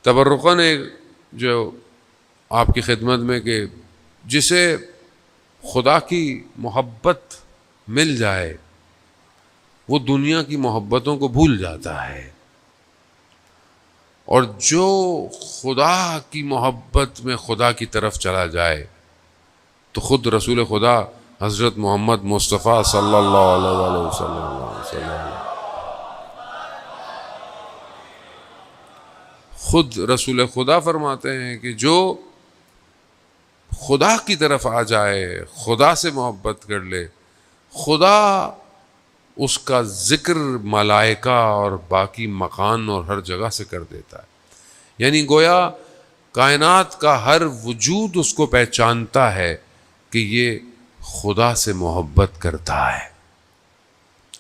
تبرکاً ایک جو آپ کی خدمت میں کہ جسے خدا کی محبت مل جائے وہ دنیا کی محبتوں کو بھول جاتا ہے، اور جو خدا کی محبت میں خدا کی طرف چلا جائے تو خود رسول خدا حضرت محمد مصطفیٰ صلی اللہ علیہ وسلم خود رسول خدا فرماتے ہیں کہ جو خدا کی طرف آ جائے، خدا سے محبت کر لے، خدا اس کا ذکر ملائکہ اور باقی مکان اور ہر جگہ سے کر دیتا ہے۔ یعنی گویا کائنات کا ہر وجود اس کو پہچانتا ہے کہ یہ خدا سے محبت کرتا ہے۔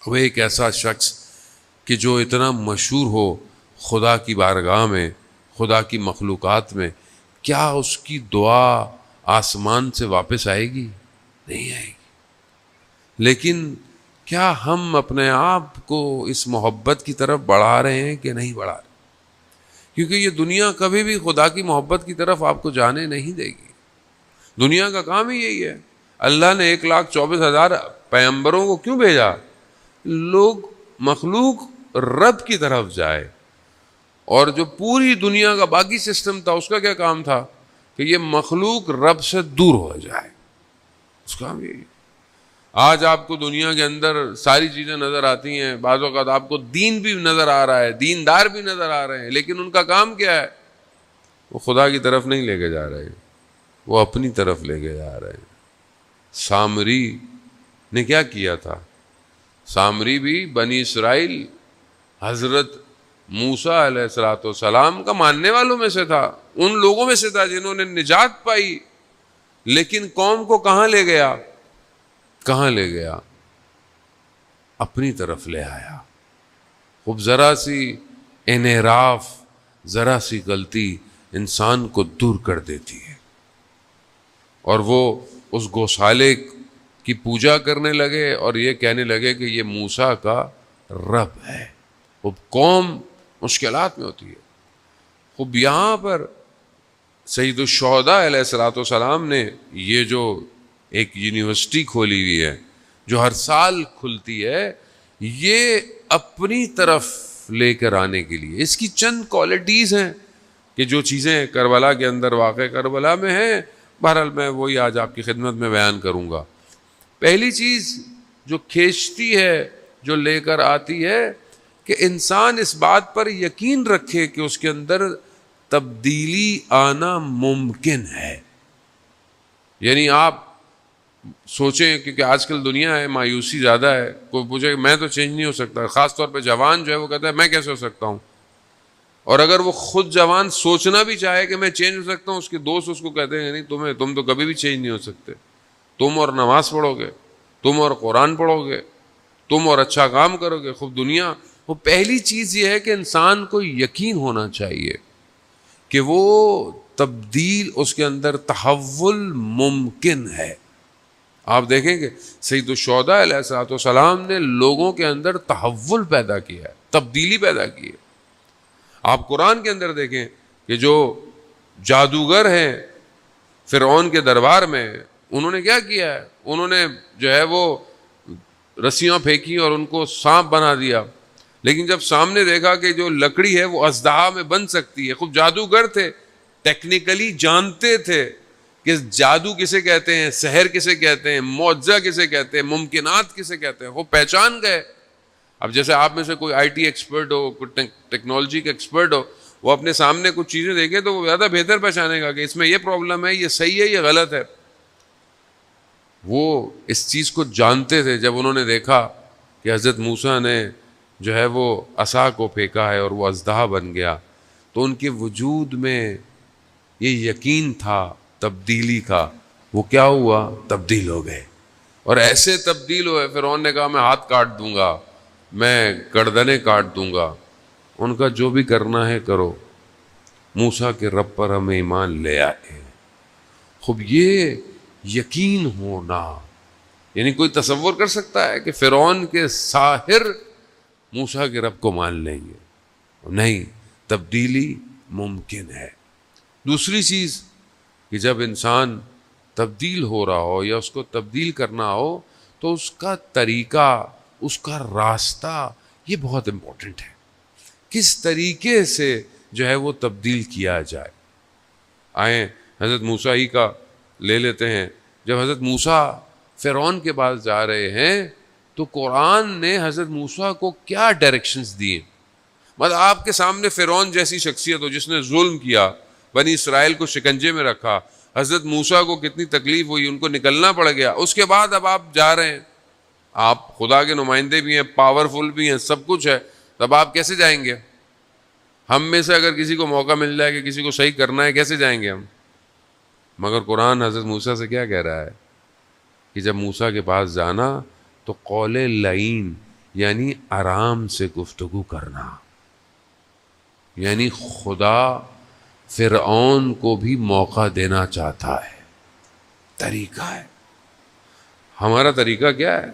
وہ ایک ایسا شخص کہ جو اتنا مشہور ہو خدا کی بارگاہ میں، خدا کی مخلوقات میں، کیا اس کی دعا آسمان سے واپس آئے گی؟ نہیں آئے گی۔ لیکن کیا ہم اپنے آپ کو اس محبت کی طرف بڑھا رہے ہیں کہ نہیں بڑھا رہے؟ کیونکہ یہ دنیا کبھی بھی خدا کی محبت کی طرف آپ کو جانے نہیں دے گی۔ دنیا کا کام ہی یہی ہے۔ اللہ نے 1,24,000 پیغمبروں کو کیوں بھیجا؟ لوگ مخلوق رب کی طرف جائے، اور جو پوری دنیا کا باقی سسٹم تھا اس کا کیا کام تھا کہ یہ مخلوق رب سے دور ہو جائے۔ اس کا کام یہی ہے۔ آج آپ کو دنیا کے اندر ساری چیزیں نظر آتی ہیں، بعض اوقات آپ کو دین بھی نظر آ رہا ہے، دیندار بھی نظر آ رہے ہیں، لیکن ان کا کام کیا ہے؟ وہ خدا کی طرف نہیں لے کے جا رہے، وہ اپنی طرف لے کے جا رہے ہیں۔ سامری نے کیا کیا تھا؟ سامری بھی بنی اسرائیل حضرت موسیٰ علیہ السلام کا ماننے والوں میں سے تھا، ان لوگوں میں سے تھا جنہوں نے نجات پائی، لیکن قوم کو کہاں لے گیا؟ کہاں لے گیا؟ اپنی طرف لے آیا۔ خوب ذرا سی انحراف، ذرا سی غلطی انسان کو دور کر دیتی ہے، اور وہ اس گوشالے کی پوجا کرنے لگے اور یہ کہنے لگے کہ یہ موسیٰ کا رب ہے۔ خوب قوم مشکلات میں ہوتی ہے۔ خوب یہاں پر سید الشہداء علیہ السلام نے یہ جو ایک یونیورسٹی کھولی ہوئی ہے جو ہر سال کھلتی ہے، یہ اپنی طرف لے کر آنے کے لیے، اس کی چند کوالٹیز ہیں کہ جو چیزیں کربلا کے اندر واقع کربلا میں ہیں، بہرحال میں وہی آج آپ کی خدمت میں بیان کروں گا۔ پہلی چیز جو کھینچتی ہے، جو لے کر آتی ہے، کہ انسان اس بات پر یقین رکھے کہ اس کے اندر تبدیلی آنا ممکن ہے۔ یعنی آپ سوچیں، کیونکہ آج کل دنیا ہے، مایوسی زیادہ ہے، کوئی پوچھے کہ میں تو چینج نہیں ہو سکتا، خاص طور پہ جوان جو ہے وہ کہتا ہے میں کیسے ہو سکتا ہوں، اور اگر وہ خود جوان سوچنا بھی چاہے کہ میں چینج ہو سکتا ہوں، اس کے دوست اس کو کہتے ہیں نہیں، تم تو کبھی بھی چینج نہیں ہو سکتے، تم اور نماز پڑھو گے، تم اور قرآن پڑھو گے، تم اور اچھا کام کرو گے، خوب دنیا۔ وہ پہلی چیز یہ ہے کہ انسان کو یقین ہونا چاہیے کہ وہ تبدیل، اس کے اندر تحول ممکن ہے۔ آپ دیکھیں کہ سید الشہداء علیہ السلام نے لوگوں کے اندر تحول پیدا کیا ہے، تبدیلی پیدا کی ہے۔ آپ قرآن کے اندر دیکھیں کہ جو جادوگر ہیں فرعون کے دربار میں، انہوں نے کیا کیا ہے؟ انہوں نے جو ہے وہ رسیاں پھینکی اور ان کو سانپ بنا دیا، لیکن جب سامنے دیکھا کہ جو لکڑی ہے وہ اژدہا میں بن سکتی ہے، خوب جادوگر تھے، ٹیکنیکلی جانتے تھے کہ جادو کسے کہتے ہیں، سحر کسے کہتے ہیں، معجزہ کسے کہتے ہیں، ممکنات کسے کہتے ہیں، وہ پہچان گئے۔ اب جیسے آپ میں سے کوئی آئی ٹی ایکسپرٹ ہو، کوئی ٹیکنالوجی کا ایکسپرٹ ہو، وہ اپنے سامنے کچھ چیزیں دیکھے تو وہ زیادہ بہتر پہچانے گا کہ اس میں یہ پرابلم ہے، یہ صحیح ہے، یہ غلط ہے۔ وہ اس چیز کو جانتے تھے۔ جب انہوں نے دیکھا کہ حضرت موسیٰ نے جو ہے وہ عصا کو پھینکا ہے اور وہ اژدہا بن گیا، تو ان کے وجود میں یہ یقین تھا تبدیلی کا۔ وہ کیا ہوا؟ تبدیل ہو گئے، اور ایسے تبدیل ہوئے فرعون نے کہا میں ہاتھ کاٹ دوں گا، میں گردنیں کاٹ دوں گا۔ ان کا جو بھی کرنا ہے کرو، موسیٰ کے رب پر ہم ایمان لے آئے۔ خوب یہ یقین ہونا، یعنی کوئی تصور کر سکتا ہے کہ فرعون کے ساحر موسیٰ کے رب کو مان لیں گے؟ نہیں، تبدیلی ممکن ہے۔ دوسری چیز کہ جب انسان تبدیل ہو رہا ہو یا اس کو تبدیل کرنا ہو تو اس کا طریقہ، اس کا راستہ یہ بہت امپورٹنٹ ہے، کس طریقے سے جو ہے وہ تبدیل کیا جائے۔ آئیں حضرت موسیٰ ہی کا لے لیتے ہیں۔ جب حضرت موسیٰ فرعون کے پاس جا رہے ہیں تو قرآن نے حضرت موسیٰ کو کیا ڈائریکشنز دیے۔ مطلب آپ کے سامنے فرعون جیسی شخصیت ہو جس نے ظلم کیا، بنی اسرائیل کو شکنجے میں رکھا، حضرت موسیٰ کو کتنی تکلیف ہوئی، ان کو نکلنا پڑ گیا، اس کے بعد اب آپ جا رہے ہیں، آپ خدا کے نمائندے بھی ہیں، پاورفل بھی ہیں، سب کچھ ہے، تب آپ کیسے جائیں گے؟ ہم میں سے اگر کسی کو موقع مل جائے کہ کسی کو صحیح کرنا ہے، کیسے جائیں گے ہم؟ مگر قرآن حضرت موسیٰ سے کیا کہہ رہا ہے کہ جب موسیٰ کے پاس جانا تو قول لعین یعنی آرام سے گفتگو کرنا، یعنی خدا فرعون کو بھی موقع دینا چاہتا ہے، طریقہ ہے۔ ہمارا طریقہ کیا ہے؟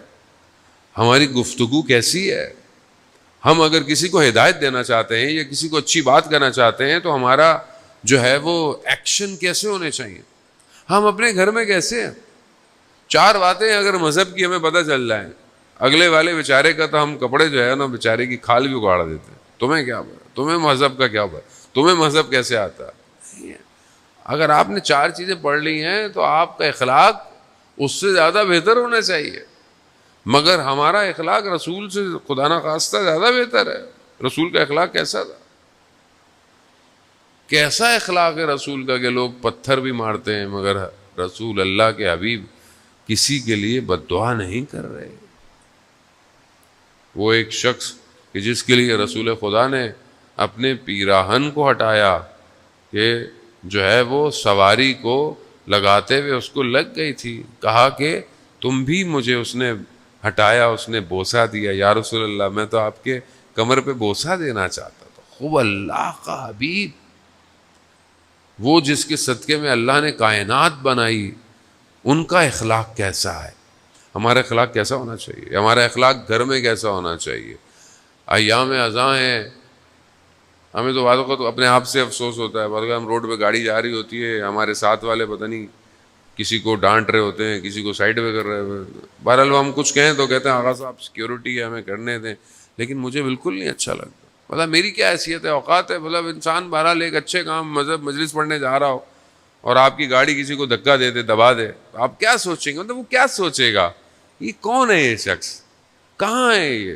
ہماری گفتگو کیسی ہے؟ ہم اگر کسی کو ہدایت دینا چاہتے ہیں یا کسی کو اچھی بات کرنا چاہتے ہیں تو ہمارا جو ہے وہ ایکشن کیسے ہونے چاہیے؟ ہم اپنے گھر میں کیسے ہیں؟ 4 باتیں اگر مذہب کی ہمیں پتہ چل جائیں، اگلے والے بیچارے کا تو ہم کپڑے جو ہے نا بیچارے کی کھال بھی اگاڑ دیتے ہیں۔ تمہیں کیا پتا؟ تمہیں مذہب کا کیا پتا؟ تمہیں مذہب کیسے آتا ہے؟ اگر آپ نے 4 چیزیں پڑھ لی ہیں تو آپ کا اخلاق اس سے زیادہ بہتر ہونا چاہیے، مگر ہمارا اخلاق رسول سے خدا نخواستہ زیادہ بہتر ہے۔ رسول کا اخلاق کیسا تھا؟ کیسا اخلاق ہے رسول کا کہ لوگ پتھر بھی مارتے ہیں مگر رسول اللہ کے حبیب کسی کے لیے بد دعا نہیں کر رہے۔ وہ ایک شخص کہ جس کے لیے رسول خدا نے اپنے پیراہن کو ہٹایا کہ جو ہے وہ سواری کو لگاتے ہوئے اس کو لگ گئی تھی، کہا کہ تم بھی مجھے، اس نے ہٹایا، اس نے بوسہ دیا، یا رسول اللہ میں تو آپ کے کمر پہ بوسہ دینا چاہتا تھا۔ خوب اللہ کا حبیب، وہ جس کے صدقے میں اللہ نے کائنات بنائی، ان کا اخلاق کیسا ہے؟ ہمارا اخلاق کیسا ہونا چاہیے؟ ہمارا اخلاق گھر میں کیسا ہونا چاہیے؟ ایام ازاں ہیں، ہمیں تو بعض اوقات اپنے آپ سے افسوس ہوتا ہے، بعض اوقات ہم روڈ پہ گاڑی جا رہی ہوتی ہے، ہمارے ساتھ والے پتہ نہیں کسی کو ڈانٹ رہے ہوتے ہیں، کسی کو سائڈ پہ کر رہے ہوتے ہیں، بہرحال ہم کچھ کہیں تو کہتے ہیں آغا صاحب سیکیورٹی ہے ہمیں کرنے دیں، لیکن مجھے بالکل نہیں اچھا لگتا۔ مطلب میری کیا حیثیت ہے، اوقات ہے، مطلب انسان بہرحال ایک اچھے کام مذہب مجلس پڑھنے جا رہا ہو اور آپ کی گاڑی کسی کو دھکا دے دے، دبا دے، آپ کیا سوچیں گے؟ مطلب وہ کیا سوچے گا؟ یہ کون ہے یہ شخص؟ کہاں ہے یہ؟